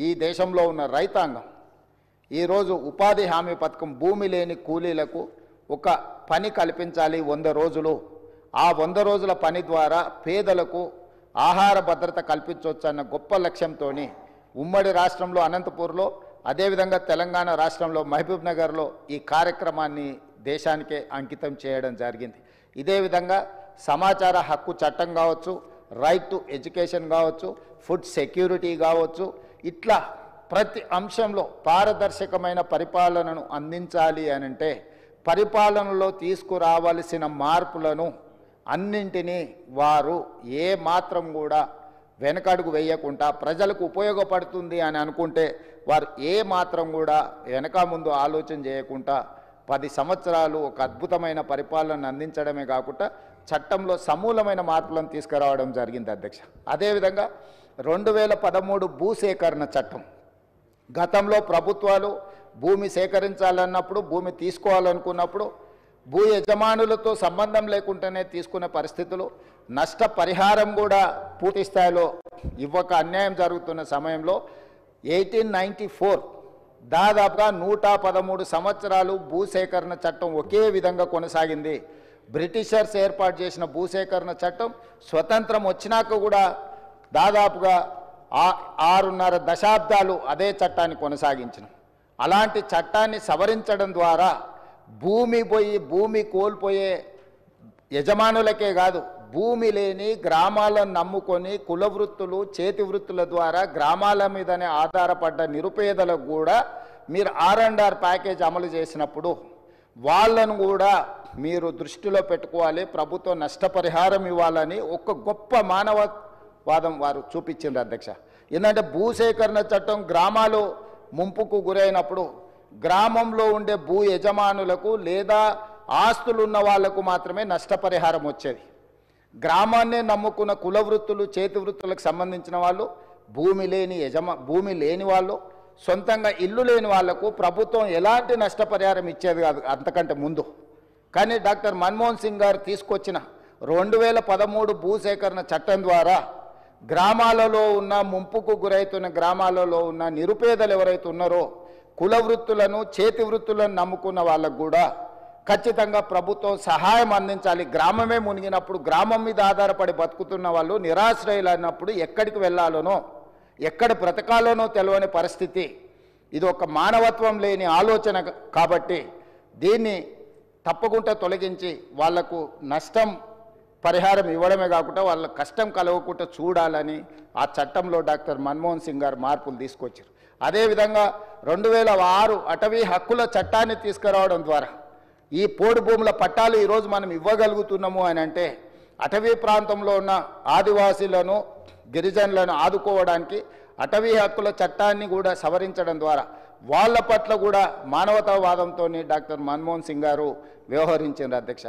ఈ దేశంలో ఉన్న రైతాంగం ఈరోజు ఉపాధి హామీ పథకం భూమి లేని కూలీలకు ఒక పని కల్పించాలి 100 రోజులు. ఆ 100 రోజుల పని ద్వారా పేదలకు ఆహార భద్రత కల్పించవచ్చన్న గొప్ప లక్ష్యంతో ఉమ్మడి రాష్ట్రంలో అనంతపూర్లో, అదేవిధంగా తెలంగాణ రాష్ట్రంలో మహబూబ్ నగర్లో ఈ కార్యక్రమాన్ని దేశానికే అంకితం చేయడం జరిగింది. ఇదే విధంగా సమాచార హక్కు చట్టం కావచ్చు, రైట్ టు ఎడ్యుకేషన్ కావచ్చు, ఫుడ్ సెక్యూరిటీ కావచ్చు, ఇట్లా ప్రతి అంశంలో పారదర్శకమైన పరిపాలనను అందించాలి అనంటే పరిపాలనలో తీసుకురావాల్సిన మార్పులను అన్నింటినీ వారు ఏ మాత్రం కూడా వెనకడుగు వేయకుండా ప్రజలకు ఉపయోగపడుతుంది అని అనుకుంటే వారు ఏ మాత్రం కూడా వెనక ముందు ఆలోచన చేయకుండా 10 సంవత్సరాలు ఒక అద్భుతమైన పరిపాలనను అందించడమే కాకుండా చట్టంలో సమూలమైన మార్పులను తీసుకురావడం జరిగింది అధ్యక్ష. అదేవిధంగా 2013 భూసేకరణ చట్టం, గతంలో ప్రభుత్వాలు భూమి సేకరించాలన్నప్పుడు, భూమి తీసుకోవాలనుకున్నప్పుడు భూ యజమానులతో సంబంధం లేకుండానే తీసుకునే పరిస్థితులు, నష్టపరిహారం కూడా పూర్తి స్థాయిలో ఇవ్వక అన్యాయం జరుగుతున్న సమయంలో 1894 దాదాపుగా 113 సంవత్సరాలు భూసేకరణ చట్టం ఒకే విధంగా కొనసాగింది. బ్రిటిషర్స్ ఏర్పాటు చేసిన భూసేకరణ చట్టం స్వతంత్రం వచ్చినాక కూడా దాదాపుగా 6.5 దశాబ్దాలు అదే చట్టాన్ని కొనసాగించిన. అలాంటి చట్టాన్ని సవరించడం ద్వారా భూమి కోల్పోయే యజమానులకే కాదు, భూమి లేని గ్రామాలను నమ్ముకొని కుల వృత్తులు, చేతి వృత్తుల ద్వారా గ్రామాల మీదనే ఆధారపడ్డ నిరుపేదలకు కూడా మీరు R&R ప్యాకేజ్ అమలు చేసినప్పుడు వాళ్ళను కూడా మీరు దృష్టిలో పెట్టుకోవాలి, ప్రభుత్వం నష్టపరిహారం ఇవ్వాలని ఒక గొప్ప మానవవాదం వారు చూపించింది అధ్యక్ష. ఏంటంటే భూసేకరణ చట్టం గ్రామాలు ముంపుకు గురైనప్పుడు గ్రామంలో ఉండే భూ యజమానులకు లేదా ఆస్తులు ఉన్న వాళ్లకు మాత్రమే నష్టపరిహారం వచ్చేది. గ్రామాన్నే నమ్ముకున్న కుల వృత్తులు, చేతి వృత్తులకు సంబంధించిన వాళ్ళు, భూమి లేని వాళ్ళు, సొంతంగా ఇల్లు లేని వాళ్లకు ప్రభుత్వం ఎలాంటి నష్టపరిహారం ఇచ్చేది కాదు అంతకంటే ముందు. కానీ డాక్టర్ మన్మోహన్ సింగ్ గారు తీసుకొచ్చిన 2013 భూసేకరణ చట్టం ద్వారా గ్రామాలలో ఉన్న ముంపుకు గురైతున్న గ్రామాలలో ఉన్న నిరుపేదలు ఎవరైతే ఉన్నారో కుల వృత్తులను, చేతి వృత్తులను నమ్ముకున్న వాళ్ళకు కూడా ఖచ్చితంగా ప్రభుత్వం సహాయం అందించాలి. గ్రామమే మునిగినప్పుడు, గ్రామం మీద ఆధారపడి బతుకుతున్న వాళ్ళు నిరాశ్రయులు అన్నప్పుడు ఎక్కడికి వెళ్ళాలనో, ఎక్కడ బ్రతకాలనో తెలియని పరిస్థితి. ఇది ఒక మానవత్వం లేని ఆలోచన కాబట్టి దీన్ని తప్పకుండా తొలగించి వాళ్లకు నష్టం పరిహారం ఇవ్వడమే కాకుండా వాళ్ళ కష్టం కలగకుండా చూడాలని ఆ చట్టంలో డాక్టర్ మన్మోహన్ సింగ్ గారు మార్పులు తీసుకొచ్చారు. అదేవిధంగా 2006 అటవీ హక్కుల చట్టాన్ని తీసుకురావడం ద్వారా ఈ పోడు భూముల పట్టాలు ఈరోజు మనం ఇవ్వగలుగుతున్నాము అని అంటే అటవీ ప్రాంతంలో ఉన్న ఆదివాసీలను, గిరిజనులను ఆదుకోవడానికి అటవీ హక్కుల చట్టాన్ని కూడా సవరించడం ద్వారా వాళ్ళ పట్ల కూడా మానవతావాదంతో డాక్టర్ మన్మోహన్ సింగ్ గారు వ్యవహరించారు అధ్యక్ష.